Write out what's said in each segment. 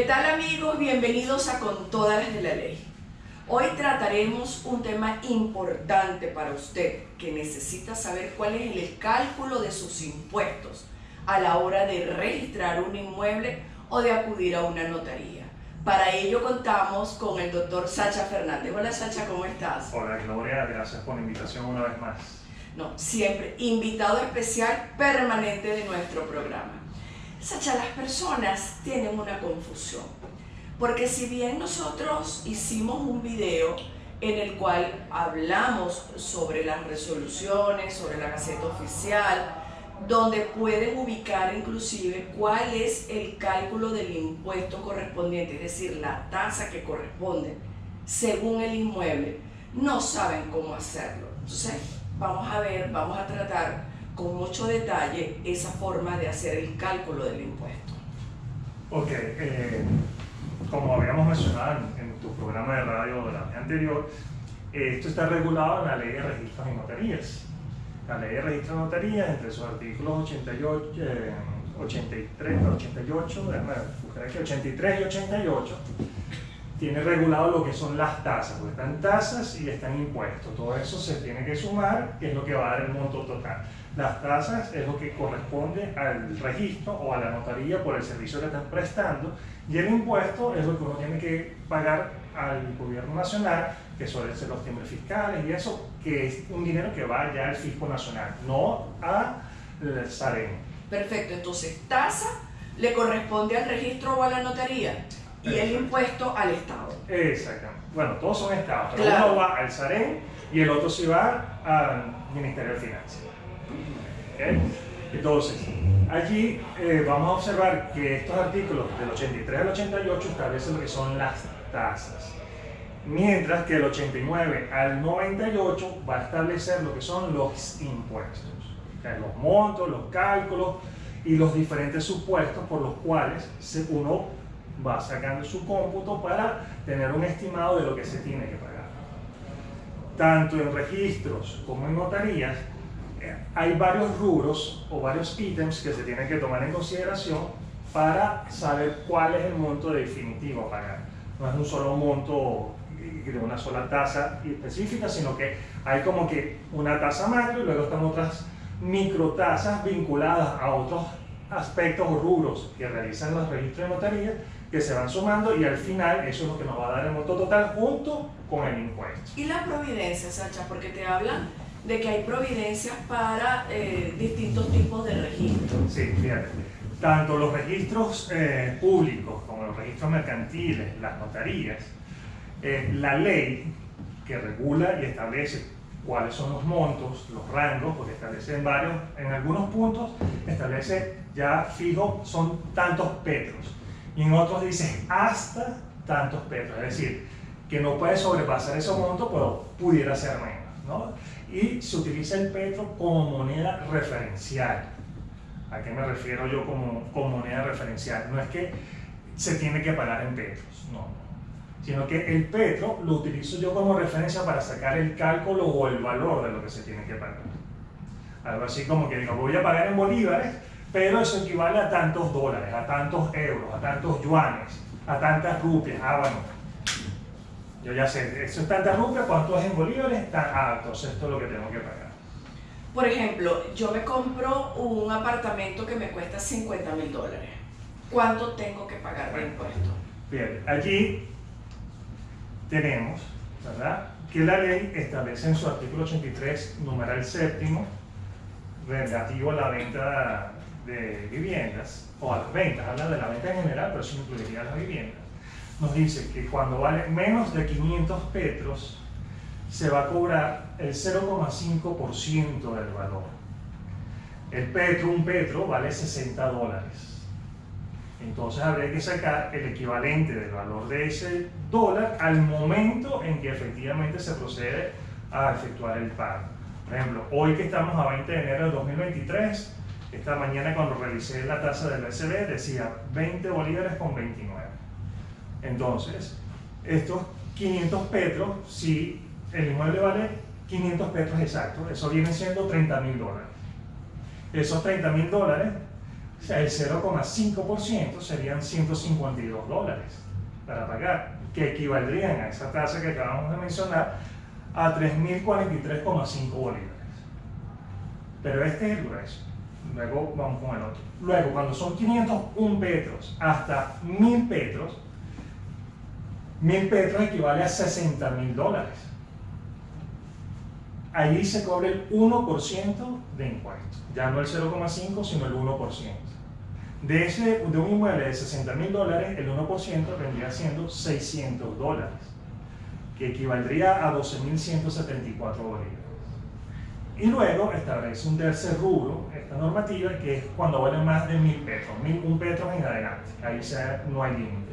tal, amigos? Bienvenidos a Con Todas las de la Ley. Hoy trataremos un tema importante para usted que necesita saber cuál es el cálculo de sus impuestos a la hora de registrar un inmueble o de acudir a una notaría. Para ello contamos con el doctor Sacha Fernández. Hola Sacha, ¿cómo estás? Hola Gloria, gracias por la invitación una vez más. No, siempre invitado especial permanente de nuestro programa. Sacha, las personas tienen una confusión, porque si bien nosotros hicimos un video en el cual hablamos sobre las resoluciones, sobre la Gaceta Oficial, donde pueden ubicar inclusive cuál es el cálculo del impuesto correspondiente, es decir, la tasa que corresponde según el inmueble, no saben cómo hacerlo. Entonces, vamos a tratar con mucho detalle esa forma de hacer el cálculo del impuesto. Ok, como habíamos mencionado en tu programa de radio de la vez anterior, esto está regulado en la Ley de Registros y Notarías. La Ley de Registros y Notarías, entre sus artículos 88, 83 y 88, tiene regulado lo que son las tasas, porque están tasas y están impuestos. Todo eso se tiene que sumar, que es lo que va a dar el monto total. Las tasas es lo que corresponde al registro o a la notaría por el servicio que están prestando, y el impuesto es lo que uno tiene que pagar al gobierno nacional, que suelen ser los timbres fiscales y eso, que es un dinero que va ya al fisco nacional, no al SAREN. Perfecto, entonces tasa le corresponde al registro o a la notaría y el impuesto al Estado. Exactamente. Bueno, todos son estados, pero claro, uno va al SAREN y el otro sí va al Ministerio de Finanzas. ¿Okay? Entonces, allí vamos a observar que estos artículos del 83 al 88 establecen lo que son las tasas, mientras que el 89 al 98 va a establecer lo que son los impuestos, ¿okay? Los montos, los cálculos y los diferentes supuestos por los cuales uno va sacando su cómputo para tener un estimado de lo que se tiene que pagar. Tanto en registros como en notarías hay varios rubros o varios ítems que se tienen que tomar en consideración para saber cuál es el monto definitivo a pagar. No es un solo monto de una sola tasa específica, sino que hay como que una tasa macro y luego están otras microtasas vinculadas a otros aspectos o rubros que realizan los registros de notaría, que se van sumando y al final eso es lo que nos va a dar el monto total junto con el impuesto. Y la providencia, Sacha, porque te hablan de que hay providencias para distintos tipos de registros. Sí, fíjate, tanto los registros públicos como los registros mercantiles, las notarías, la ley que regula y establece cuáles son los montos, los rangos, porque establece en algunos puntos establece ya fijo, son tantos petros, y en otros dice hasta tantos petros, es decir, que no puede sobrepasar ese monto, pero pudiera ser menos, ¿no? Y se utiliza el petro como moneda referencial. ¿A qué me refiero yo como moneda referencial? No es que se tiene que pagar en petros, no, sino que el petro lo utilizo yo como referencia para sacar el cálculo o el valor de lo que se tiene que pagar. Algo así como que digo, voy a pagar en bolívares, pero eso equivale a tantos dólares, a tantos euros, a tantos yuanes, a tantas rupias. Ah, bueno, yo ya sé, eso es tantas rupias, ¿cuánto es en bolívares? Entonces esto es lo que tengo que pagar. Por ejemplo, yo me compro un apartamento que me cuesta $50,000. ¿Cuánto tengo que pagar de impuesto? Bien, allí tenemos, ¿verdad?, que la ley establece en su artículo 83, numeral séptimo, relativo a la venta de viviendas, o a las ventas, habla de la venta en general, pero eso incluiría las viviendas. Nos dice que cuando vale menos de 500 petros, se va a cobrar el 0,5% del valor. Un petro vale $60. Entonces habría que sacar el equivalente del valor de ese dólar al momento en que efectivamente se procede a efectuar el pago. Por ejemplo, hoy que estamos a 20 de enero de 2023, esta mañana cuando revisé la tasa del BCB decía 20 bolívares con 29. Entonces, estos 500 petros, si el inmueble vale 500 petros exactos, eso viene siendo $30,000. Esos $30,000 O sea, el 0,5% serían $152 para pagar, que equivaldrían a esa tasa que acabamos de mencionar a 3.043,5 bolívares. Pero este es el grueso. Luego vamos con el otro. Luego, cuando son 501 petros hasta 1.000 petros, 1.000 petros equivale a $60.000. Allí se cobra el 1% de impuesto, ya no el 0,5, sino el 1%. De un inmueble de $60.000, el 1% vendría siendo $600, que equivaldría a 12.174 bolívares. Y luego establece un tercer rubro, esta normativa, que es cuando vale más de 1.000 petros, 1 petro en adelante, ahí no hay límite.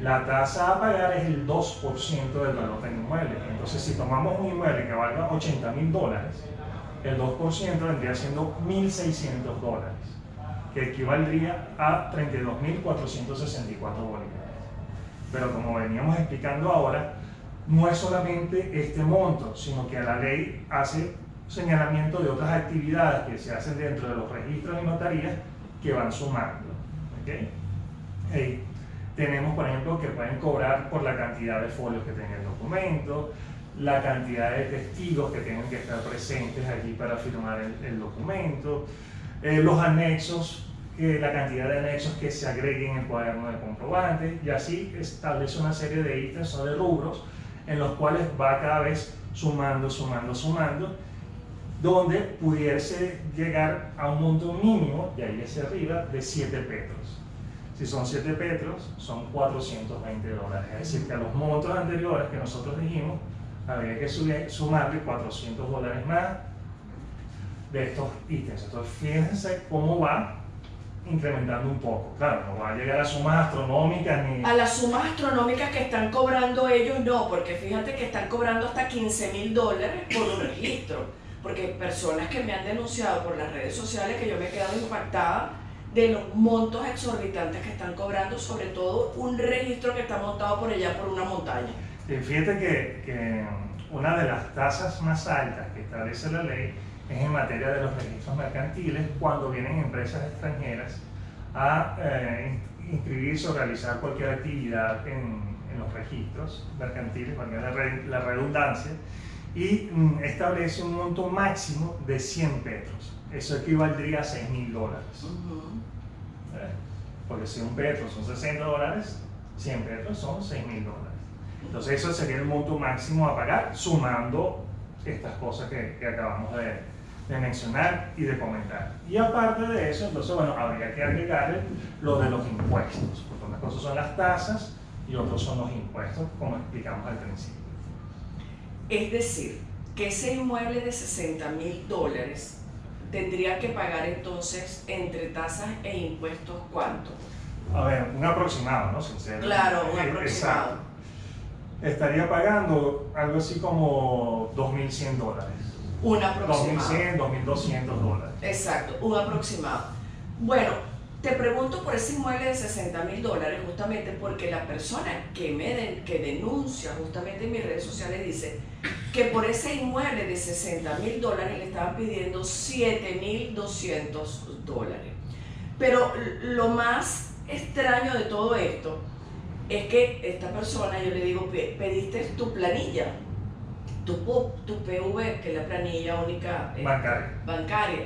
La tasa a pagar es el 2% del valor del inmueble. Entonces, si tomamos un inmueble que valga $80.000, el 2% vendría siendo $1.600, que equivaldría a 32.464 bolívares. Pero como veníamos explicando ahora, no es solamente este monto, sino que la ley hace señalamiento de otras actividades que se hacen dentro de los registros y notarías que van sumando. ¿Okay? Tenemos, por ejemplo, que pueden cobrar por la cantidad de folios que tenga el documento, la cantidad de testigos que tienen que estar presentes allí para firmar el documento, los anexos, la cantidad de anexos que se agreguen en el cuaderno de comprobantes, y así establece una serie de ítems o de rubros en los cuales va cada vez sumando, donde pudiese llegar a un monto mínimo, de ahí hacia arriba, de 7 petros. Si son 7 petros, son $420. Es decir, que a los montos anteriores que nosotros dijimos, habría que sumarle $400 más de estos ítems. Entonces, fíjense cómo va incrementando un poco. Claro, no va a llegar a sumas astronómicas ni... A las sumas astronómicas que están cobrando ellos, no, porque fíjate que están cobrando hasta $15.000 por un registro. Porque personas que me han denunciado por las redes sociales, que yo me he quedado impactada de los montos exorbitantes que están cobrando, sobre todo un registro que está montado por allá por una montaña. Fíjate que una de las tasas más altas que establece la ley es en materia de los registros mercantiles, cuando vienen empresas extranjeras a inscribirse o realizar cualquier actividad en los registros mercantiles, valga la redundancia, y establece un monto máximo de 100 petros. Eso equivaldría a $6.000. Porque si un petro son $60, 100 petros son $6.000. Entonces eso sería el monto máximo a pagar, sumando estas cosas que acabamos de mencionar y de comentar. Y aparte de eso, entonces, bueno, habría que agregarle lo de los impuestos, porque unas cosas son las tasas y otros son los impuestos, como explicamos al principio. Es decir, que ese inmueble de $60.000 tendría que pagar entonces entre tasas e impuestos ¿cuánto? A ver, un aproximado, ¿no? Sinceramente. Claro, un aproximado. Exacto. Estaría pagando algo así como $2.100. Un aproximado. $2.100, $2.200. Exacto, un aproximado. Bueno, te pregunto por ese inmueble de $60.000 justamente porque la persona que denuncia justamente en mis redes sociales dice que por ese inmueble de $60.000 le estaban pidiendo $7.200. Pero lo más extraño de todo esto es que esta persona, yo le digo, pediste tu planilla, tu PV, que es la planilla única bancaria.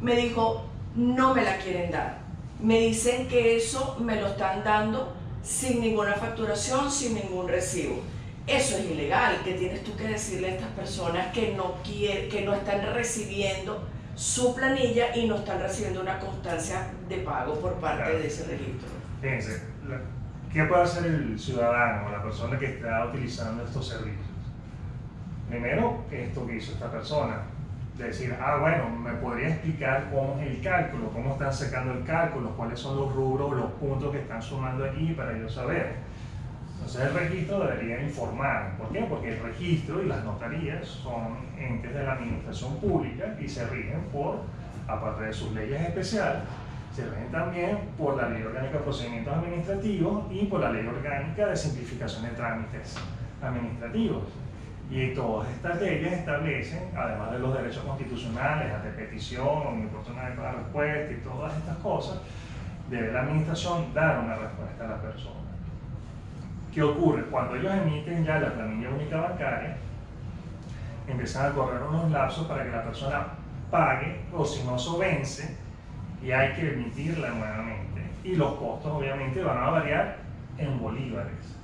Me dijo, no me la quieren dar. Me dicen que eso me lo están dando sin ninguna facturación, sin ningún recibo. Eso es ilegal. ¿Qué tienes tú que decirle a estas personas que no están recibiendo su planilla y no están recibiendo una constancia de pago por parte de ese registro? Fíjense, ¿qué puede hacer el ciudadano o la persona que está utilizando estos servicios? Primero, esto que hizo esta persona, de decir, bueno, me podría explicar cómo es el cálculo, cómo están sacando el cálculo, cuáles son los rubros, los puntos que están sumando allí para yo saber. Entonces el registro debería informar. ¿Por qué? Porque el registro y las notarías son entes de la administración pública y se rigen por, aparte de sus leyes especiales, se rigen también por la Ley Orgánica de Procedimientos Administrativos y por la Ley Orgánica de Simplificación de Trámites Administrativos. Y todas estas leyes establecen, además de los derechos constitucionales, ante petición, oportunidad de respuesta y todas estas cosas, debe la administración dar una respuesta a la persona. ¿Qué ocurre? Cuando ellos emiten ya la planilla única bancaria, empiezan a correr unos lapsos para que la persona pague, o si no, eso vence y hay que emitirla nuevamente. Y los costos obviamente van a variar en bolívares,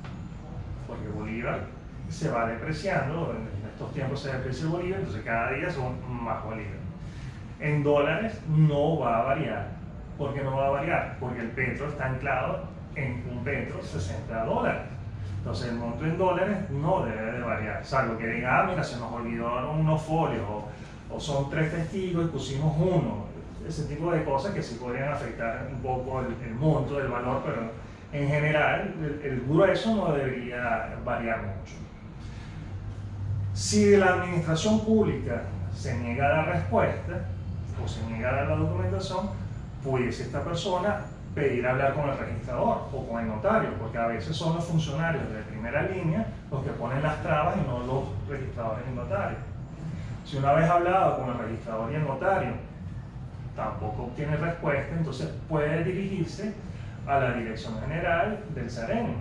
porque el bolívar se va depreciando, en estos tiempos se deprecia el bolívar, entonces cada día son más bolívares. En dólares no va a variar. ¿Por qué no va a variar? Porque el petro está anclado en un petro $60. Entonces el monto en dólares no debe de variar, salvo que diga, mira, se nos olvidaron unos folios, o son 3 testigos y pusimos uno. Ese tipo de cosas que sí podrían afectar un poco el monto del valor, pero en general el grueso no debería variar mucho. Si la administración pública se niega a dar respuesta o se niega a dar la documentación, pudiese esta persona pedir hablar con el registrador o con el notario, porque a veces son los funcionarios de primera línea los que ponen las trabas y no los registradores y notarios. Si una vez hablado con el registrador y el notario tampoco obtiene respuesta, entonces puede dirigirse a la Dirección General del SAREN,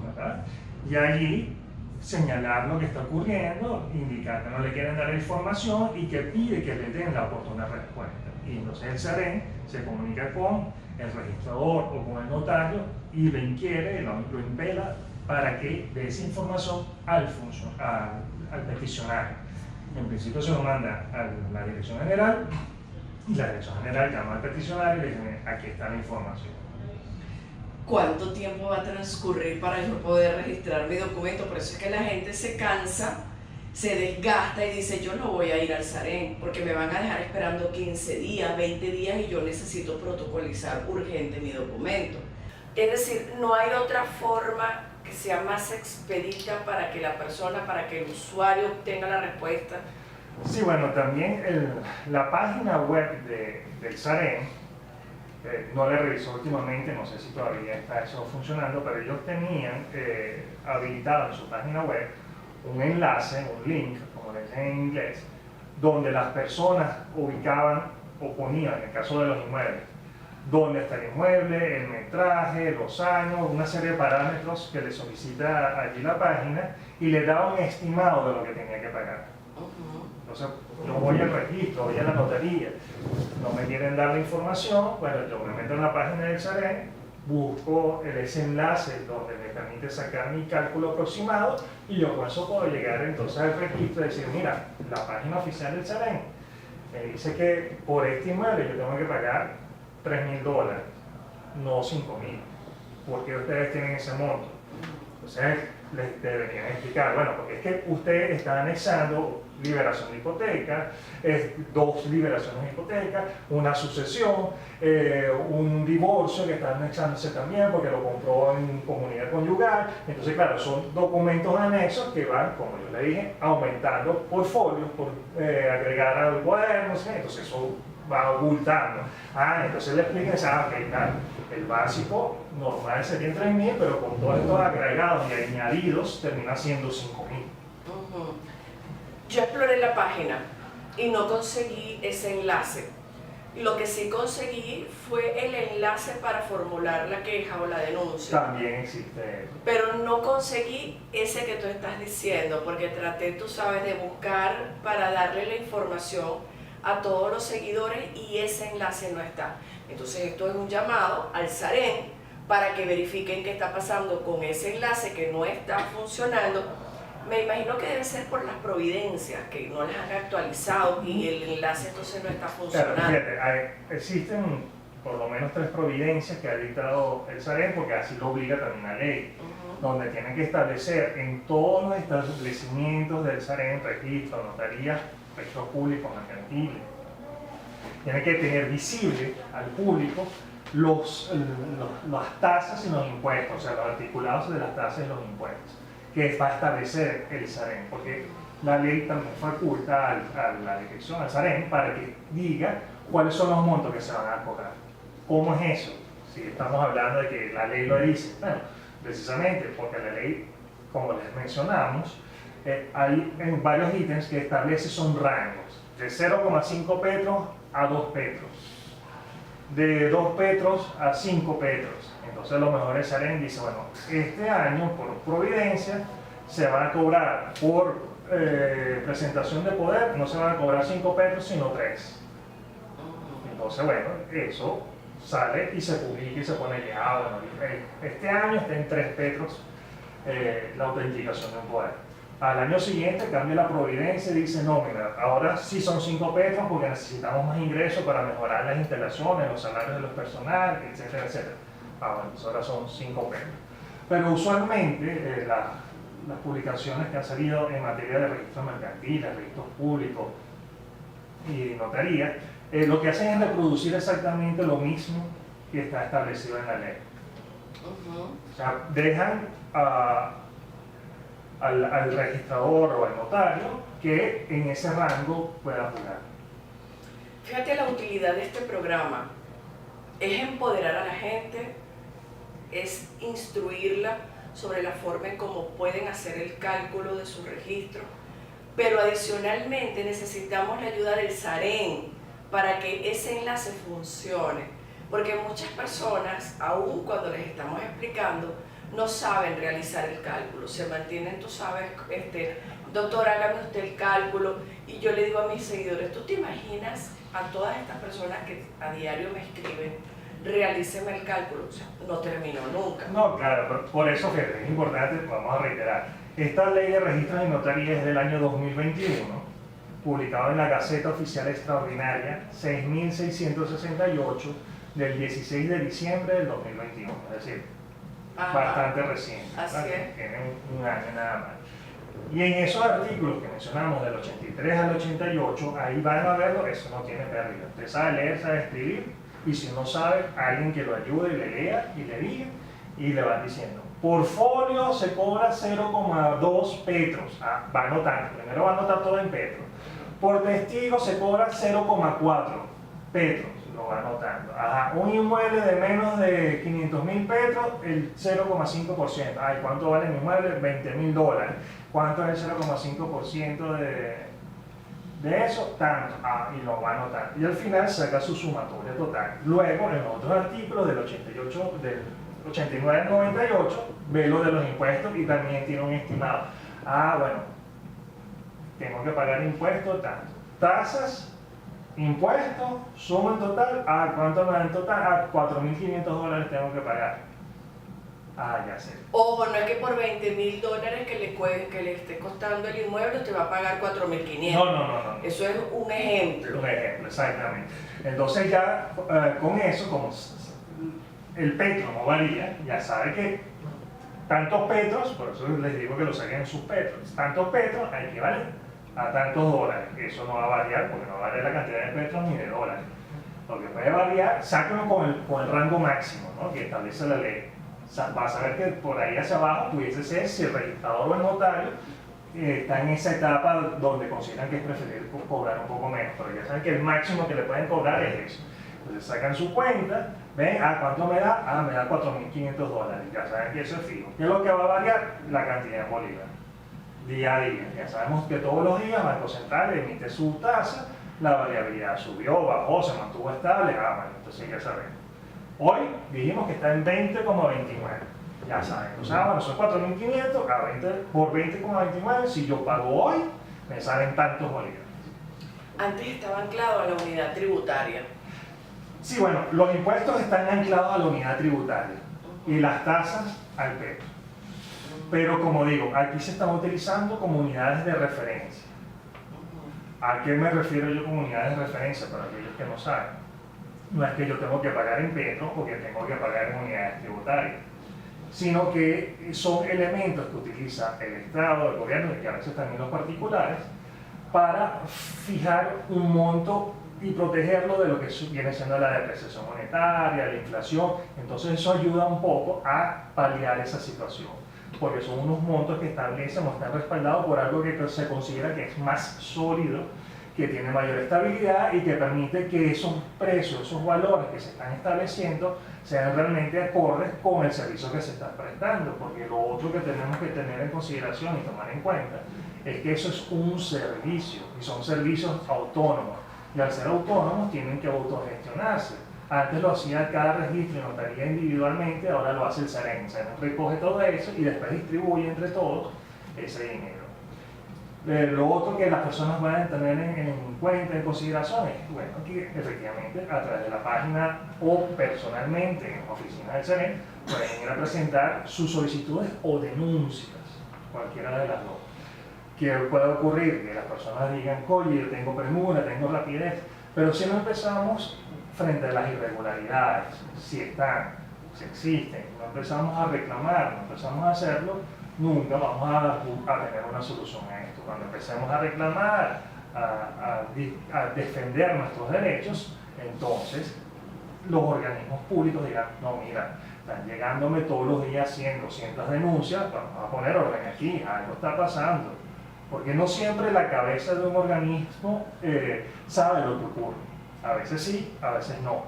¿verdad? Y allí señalar lo que está ocurriendo, indicar que no le quieren dar información y que pide que le den la oportuna respuesta. Y entonces el SAREN se comunica con el registrador o con el notario y le inquiere, lo impela para que dé esa información al peticionario. En principio se lo manda a la Dirección General y la Dirección General llama al peticionario y le dice, aquí está la información. ¿Cuánto tiempo va a transcurrir para yo poder registrar mi documento? Por eso es que la gente se cansa, se desgasta y dice, yo no voy a ir al SAREN porque me van a dejar esperando 15 días, 20 días y yo necesito protocolizar urgente mi documento. Es decir, no hay otra forma que sea más expedita para que la persona, para que el usuario obtenga la respuesta. Sí, bueno, también la página web del SAREN, no la revisó últimamente, no sé si todavía está eso funcionando, pero ellos tenían habilitado en su página web un enlace, un link, como le dicen en inglés, donde las personas ubicaban o ponían, en el caso de los inmuebles, dónde está el inmueble, el metraje, los años, una serie de parámetros que le solicita allí la página y le daba un estimado de lo que tenía que pagar. Entonces, yo voy al registro, voy a la notaría, no me quieren dar la información, bueno, yo me meto en la página del SAREN, busco ese enlace donde me permite sacar mi cálculo aproximado y yo con eso puedo llegar entonces al registro y decir, mira, la página oficial del SAREN me dice que por este inmueble yo tengo que pagar $3.000, no $5.000. ¿Por qué ustedes tienen ese monto? Entonces les deberían explicar, bueno, porque es que ustedes están anexando liberación de hipoteca, 2 liberaciones de hipoteca, una sucesión, un divorcio que está anexándose también porque lo compró en comunidad conyugal. Entonces, claro, son documentos anexos que van, como yo le dije, aumentando por folios, por agregar al cuaderno, ¿sí? Entonces eso va ocultando. Entonces le explican, ok, claro, el básico normal sería 3.000, pero con todos estos agregados y añadidos termina siendo 5.000. Yo exploré la página y no conseguí ese enlace. Lo que sí conseguí fue el enlace para formular la queja o la denuncia. También existe eso. Pero no conseguí ese que tú estás diciendo, porque traté, tú sabes, de buscar para darle la información a todos los seguidores y ese enlace no está. Entonces esto es un llamado al SAREN para que verifiquen qué está pasando con ese enlace que no está funcionando. Me imagino que debe ser por las providencias, que no las han actualizado y el enlace entonces no está funcionando. Claro, fíjate, existen por lo menos 3 providencias que ha dictado el SAREN, porque así lo obliga también la ley, donde tienen que establecer en todos los establecimientos del SAREN, registro, notaría, registros públicos, mercantiles, tienen que tener visible al público las tasas y los impuestos, o sea, los articulados de las tasas y los impuestos que va a establecer el SAREN, porque la ley también faculta a la dirección, al SAREN, para que diga cuáles son los montos que se van a cobrar. ¿Cómo es eso? Si estamos hablando de que la ley lo dice, bueno, precisamente porque la ley, como les mencionamos, hay en varios ítems que establece son rangos, de 0,5 petros a 2 petros, de 2 petros a 5 petros. Entonces los mejores Sarén dice, bueno, este año por providencia se van a cobrar por presentación de poder, no se van a cobrar 5 petros sino 3. Entonces bueno, eso sale y se publica y se pone ya, bueno, este año está en 3 petros la autenticación de un poder. Al año siguiente cambia la providencia y dice, no, mira, ahora sí son 5 petros porque necesitamos más ingresos para mejorar las instalaciones, los salarios de los personal, etcétera, etcétera. Bueno, entonces ahora son 5 petros. Pero usualmente las publicaciones que han salido en materia de registros mercantiles, registros públicos y notaría, lo que hacen es reproducir exactamente lo mismo que está establecido en la ley. O sea, dejan al registrador o al notario que en ese rango pueda jugar. Fíjate, la utilidad de este programa es empoderar a la gente, es instruirla sobre la forma en cómo pueden hacer el cálculo de su registro, pero adicionalmente necesitamos la ayuda del Sarén para que ese enlace funcione, porque muchas personas, aun cuando les estamos explicando, no saben realizar el cálculo, se mantienen, tú sabes, doctor, hágame usted el cálculo, y yo le digo a mis seguidores, ¿tú te imaginas a todas estas personas que a diario me escriben, realíceme el cálculo? O sea, no termino nunca. No, claro, pero por eso, fíjate, es importante, vamos a reiterar, esta ley de registros y notarías es del año 2021, publicado en la Gaceta Oficial Extraordinaria 6668 del 16 de diciembre del 2021, es decir, bastante reciente, tiene un año nada más. Y en esos artículos que mencionamos del 83 al 88, ahí van a verlo, eso no tiene pérdida. Usted sabe leer, sabe escribir, y si no sabe, alguien que lo ayude y le lea y le diga, y le van diciendo. Por folio se cobra 0,2 petros, va anotando, primero va a anotar todo en petros. Por testigo se cobra 0,4 petros, lo va anotando. Un inmueble de menos de 500.000 petros, el 0,5%. Ay, ¿cuánto vale mi inmueble? $20.000. ¿Cuánto es el 0,5% de eso? Tanto. Y lo va anotando. Y al final saca su sumatoria total. Luego, en otros artículos del 88, del 89 al 98, ve lo de los impuestos y también tiene un estimado. Bueno, tengo que pagar impuestos tanto. Tasas, impuestos, suma en total, ¿cuánto me da en total? $4.500 tengo que pagar. Ya sé. Ojo, no es que por $20.000 que le esté costando el inmueble usted va a pagar $4.500. No. Eso es un ejemplo. Un ejemplo, exactamente. Entonces ya con eso, como el petro no varía, ya sabe que tantos petros, por eso les digo que lo saquen en sus petros, tantos petros equivalen a tantos dólares. Eso no va a variar porque no va a variar la cantidad de petros ni de dólares. Lo que puede variar, sáquenlo con el rango máximo, ¿no?, que establece la ley. Va a saber que por ahí hacia abajo pudiese ser si el registrador o el notario está en esa etapa donde consideran que es preferible cobrar un poco menos, pero ya saben que el máximo que le pueden cobrar es eso. Entonces sacan su cuenta, ven, ¿cuánto me da? Me da $4.500, ya saben que eso es fijo. ¿Qué es lo que va a variar? La cantidad en bolívar, día a día. Ya sabemos que todos los días Banco Central emite su tasa, la variabilidad subió, bajó, se mantuvo estable, bueno, entonces ya sabemos. Hoy dijimos que está en 20,29, ya saben. O sea, bueno, son 4.500, por 20,29, si yo pago hoy, me salen tantos bolívares. Antes estaba anclado a la unidad tributaria. Sí, bueno, los impuestos están anclados a la unidad tributaria y las tasas al petro. Pero como digo, aquí se están utilizando como unidades de referencia. ¿A qué me refiero yo con unidades de referencia? Para aquellos que no saben. No es que yo tengo que pagar en petros o que tengo que pagar en unidades tributarias, sino que son elementos que utiliza el Estado, el gobierno y a veces también los particulares para fijar un monto y protegerlo de lo que viene siendo la depreciación monetaria, la inflación. Entonces eso ayuda un poco a paliar esa situación, porque son unos montos que establecen o están respaldados por algo que se considera que es más sólido, que tiene mayor estabilidad y que permite que esos precios, esos valores que se están estableciendo sean realmente acordes con el servicio que se está prestando, porque lo otro que tenemos que tener en consideración y tomar en cuenta es que eso es un servicio y son servicios autónomos. Y al ser autónomos tienen que autogestionarse. Antes lo hacía cada registro y notaría individualmente, ahora lo hace el SAREN. El SAREN recoge todo eso y después distribuye entre todos ese dinero. Lo otro que las personas van a tener en cuenta, en consideración, es bueno, que efectivamente a través de la página o personalmente en la oficina del SAREN pueden ir a presentar sus solicitudes o denuncias, cualquiera de las dos. Que puede ocurrir que las personas digan, oye, yo tengo premura, tengo rapidez, pero si no empezamos frente a las irregularidades, si están, si existen, no empezamos a reclamar, no empezamos a hacerlo, nunca vamos a tener una solución a esto. Cuando empecemos a reclamar, a defender nuestros derechos, entonces los organismos públicos dirán, no, mira, están llegándome todos los días 100, 200 denuncias, vamos a poner orden aquí, algo está pasando. Porque no siempre la cabeza de un organismo sabe lo que ocurre. A veces sí, a veces no.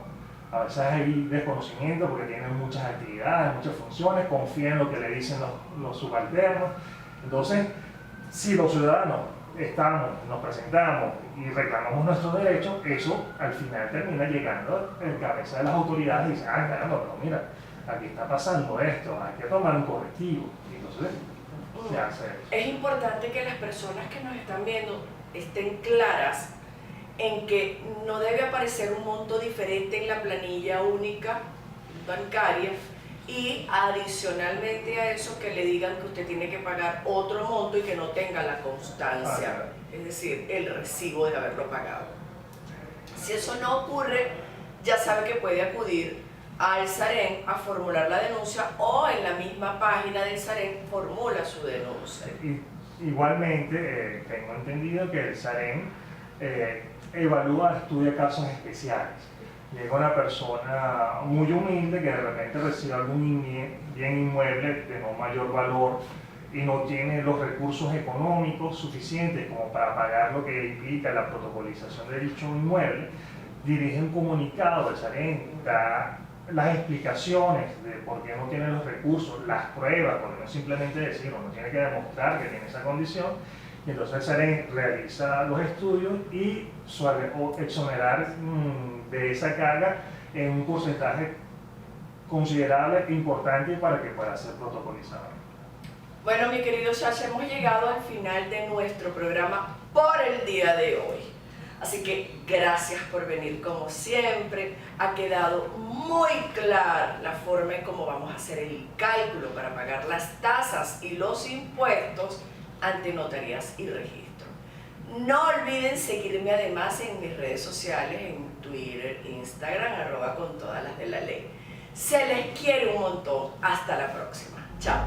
A veces hay desconocimiento porque tienen muchas actividades, muchas funciones, confían en lo que le dicen los subalternos. Entonces, si los ciudadanos nos presentamos y reclamamos nuestros derechos, eso al final termina llegando en cabeza de las autoridades y dicen, caramba, pero mira, aquí está pasando esto, hay que tomar un correctivo. Y entonces, es importante que las personas que nos están viendo estén claras en que no debe aparecer un monto diferente en la planilla única bancaria y adicionalmente a eso que le digan que usted tiene que pagar otro monto y que no tenga la constancia, es decir, el recibo de haberlo pagado. Si eso no ocurre, ya sabe que puede acudir al SAREN a formular la denuncia o en la misma página del SAREN formula su denuncia. Igualmente, tengo entendido que el SAREN evalúa, estudia casos especiales. Llega una persona muy humilde que de repente recibe algún bien inmueble de no mayor valor y no tiene los recursos económicos suficientes como para pagar lo que implica la protocolización de dicho inmueble, dirige un comunicado al SAREN, da las explicaciones de por qué no tiene los recursos, las pruebas, porque no es simplemente decir, uno tiene que demostrar que tiene esa condición, y entonces el SAREN realiza los estudios y suele exonerar de esa carga en un porcentaje considerable e importante para que pueda ser protocolizado. Bueno, mi querido Sacha, hemos llegado al final de nuestro programa por el día de hoy. Así que gracias por venir como siempre. Ha quedado muy clara la forma en cómo vamos a hacer el cálculo para pagar las tasas y los impuestos ante notarías y registro. No olviden seguirme además en mis redes sociales, en Twitter, Instagram, @contodalasdeley. Se les quiere un montón. Hasta la próxima. Chao.